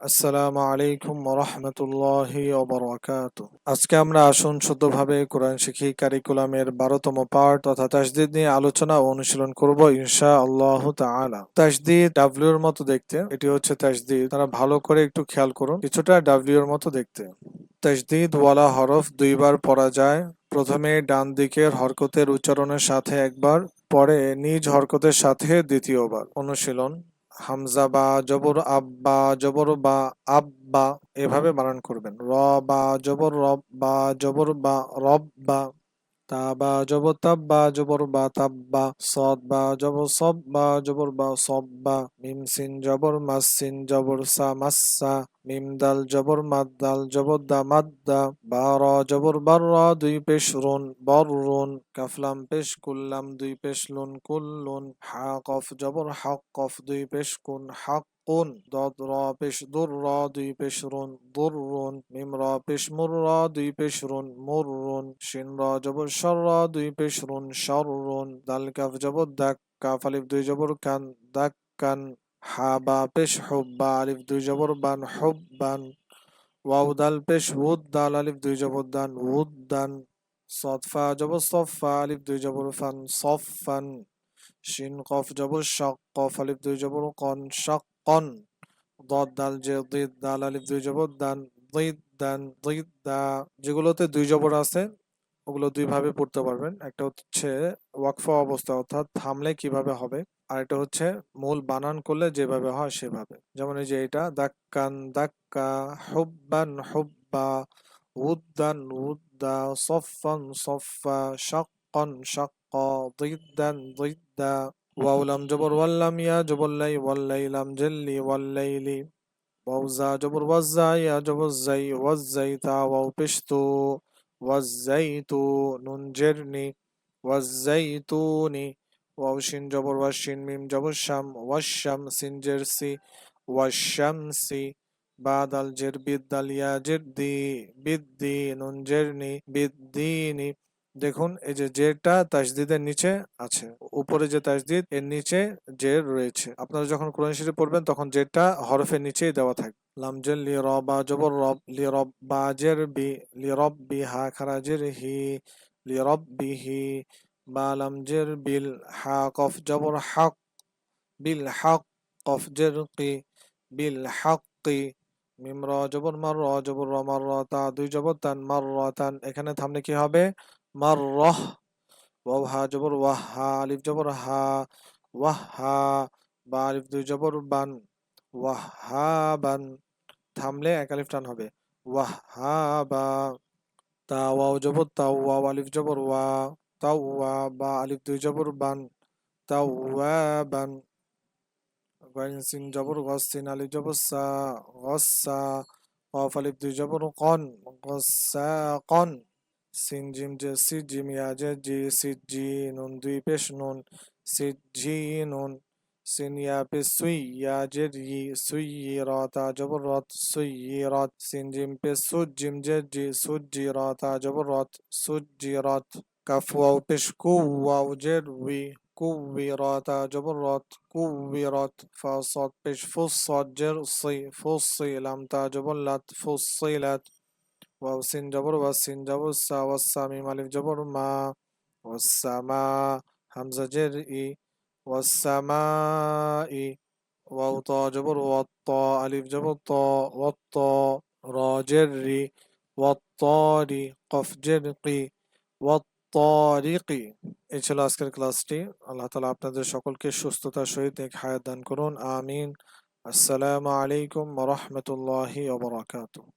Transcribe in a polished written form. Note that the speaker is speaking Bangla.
আসসালামু আলাইকুম ওয়া রাহমাতুল্লাহি ওয়া বারাকাতুহু। আজকে আমরা আসুন শুদ্ধভাবে কোরআন শিখি কারিকুলামের ১২তম পার্ট তথা তাজদীদ নিয়ে আলোচনা ও অনুশীলন করব ইনশাআল্লাহু তাআলা। তাজদীদ ডাব্লিউ এর মতো দেখতে, এটি হচ্ছে তাজদীদ। তারা ভালো করে একটু খেয়াল করুন, কিছুটা ডাব্লিউ এর মতো দেখতে। তাজদীদ ওয়ালা হরফ দুইবার পড়া যায়। প্রথমে ডান দিকের হরকতের উচ্চারণের সাথে একবার, পরে নিজ হরকতের সাথে দ্বিতীয়বার। অনুশীলন: হামজা বা জবর আব্বা জবর বা আব্বা এভাবে বানান করবেন। র বা জবর রব বা জবর বা রব্বা। তা বা জবর তাব্বা জবর বা তাব্বা। সদ বা জবর সব বা জবর বা সব্বা। মিম সিন জবর মাস সিন জবর সা মাস্সা। মিম দাল জবর মাদ দাল জবর দা মাদ্দা। বা র জবর বার র দুই পেশ রুন বররুন। কাফলাম পেশ কুল্লাম দুই পেশ লুন কুল্লুন। হা কফ জবর হক কফ দুই পেশ কুন হাক্কুন। দদ র পেশ দুর র দুই পেশ রুন দুররুন। মিম র পেশ মুর র দুই পেশ রুন মুররুন। শিন র জবর শর র দুই পেশ রুন শররুন। দাল কাফ জবর দাক কাফ আলিফ দুই জবর কান দাক্কান। হা বা পেশ হুব বা আলিফ দুই জবর বান হুব্বান। ওয়াও দাল পেশ উদ দাল আলিফ দুই জবর দান উদ্দান। সদ ফা জবর সফা আলিফ দুই জবর ফান সফান। শিন কফ জবর শক কফ আলিফ দুই জবর কন শাক্কান। দদ দাল জে দিদ দাল আলিফ দুই জবর দান দিদান দিদা। যেগুলোতে দুই জবর আছে ওগুলো দুই ভাবে পড়তে পারবেন। একটা হচ্ছে ওয়াকফা অবস্থা অর্থাৎ থামলে কিভাবে হবে, আর এটা হচ্ছে মূল বানান করলে যেভাবে হয় সেভাবে। যেমন এই যে এটা দাক্কান দাক্কা, হুব্বান হুব্বা, উদ্দান উদ্দা, সফফান সফফা, শাক্কান শাক্কা, দিদান দিদ্দা। ওয়াও লাম জবর ওয়াল্লাম ইয়া জবর লাই ওয়াল্লাই লাম জেল্লি ওয়াল্লাইলি। ওয়াও জা জবর ওয়াজ্জা ইয়া জবর জাই ওয়াজ্জাইতা ওয়াও পেশতু ওয়াজ্জাইতু নুন জেরনি ওয়াজ্জাইতুনি। ওয়াও শিন জবর ওয়াশিন মিম জবর শাম ওয়াশাম সিন জেরসি ওয়াশামসি। বা দাল জের বিদ দাল ইয়া জেরদি বিদ্দি নুন জেরনি বিদ্দিনি। দেখুন এই যে জেরটা তাসদিদের নিচে আছে, উপরে যে তাসদিদ এর নিচে জের রয়েছে। আপনারা যখন কোরআন শরীফ পড়বেন তখন জেরটা হরফের নিচেই দেওয়া থাকবে। লামজের লি র বা জবর রব লি রব বা জের বি লি রব বি হা খারাজের হি লি রব বিহি। বা লামজের বিল হা কফ জবর হক বিল হক কফ জের কি বিল হকি। মিম র জবর মার র জবর র মার র তা দুই জবর তান মার র তান। এখানে থামলে কি হবে? মার রহ। ওয়াও হা জবর ওয়াহ হা আলিফ জবর হা ওয়াহ হা। বা আলিফ দুই জবর বান ওয়াহ হা বান। থামলে এক আলিফ টান হবে ওয়াহ হা বা। তা ওয়াও জবর তাও ওয়াও আলিফ জবর ওয়া তাও ওয়া। বা আলিফ দুই জবর বান তাও ওয়া বান। গইন সিন জবর গস সিন আলিফ জবর সা গসা। কফ আলিফ দুই জবর কন গসা কন। সিন জিম জে সি জিম ইয়া জে জি সি জি নুন দুই পেশ নুন সি জি নুন। সিন ইয়া পেশ সুই ইয়া জে ই সুই রাতা জবর রত সুই রত। সিন জিম পেশ সুদ জিম জে জি সুদ জি রাতা জবর রত সুদ জি রত। কাফ ওয়াও পেশ কু ওয়াও জের উই কুবিরাতা জবর রত কুবিরত। ফা صاد পেশ ফুস صاد জের সি ফুসি লাম তা জবর লাত ফুসিলাত। ওয়াও সিন জবর ওয়াস সিন জবর সা ওয়াসা মিম আলিফ জবর মা ওয়াসামা হামজা জের ই ওয়াসামাই। ওয়াও তা জবর ওয়াত আলিফ জবর ত ওয়াত র জের রি ওয়াত্তারি কফ জের কি ওয়াত্তারিকি। এই ছিল আজকের ক্লাসটি। আল্লাহ তাআলা আপনাদের সকলকে সুস্থতার সহিত নেক হায়াত দান করুন, আমিন। আসসালামু আলাইকুম ওয়া রাহমাতুল্লাহি ওয়া বারাকাতুহু।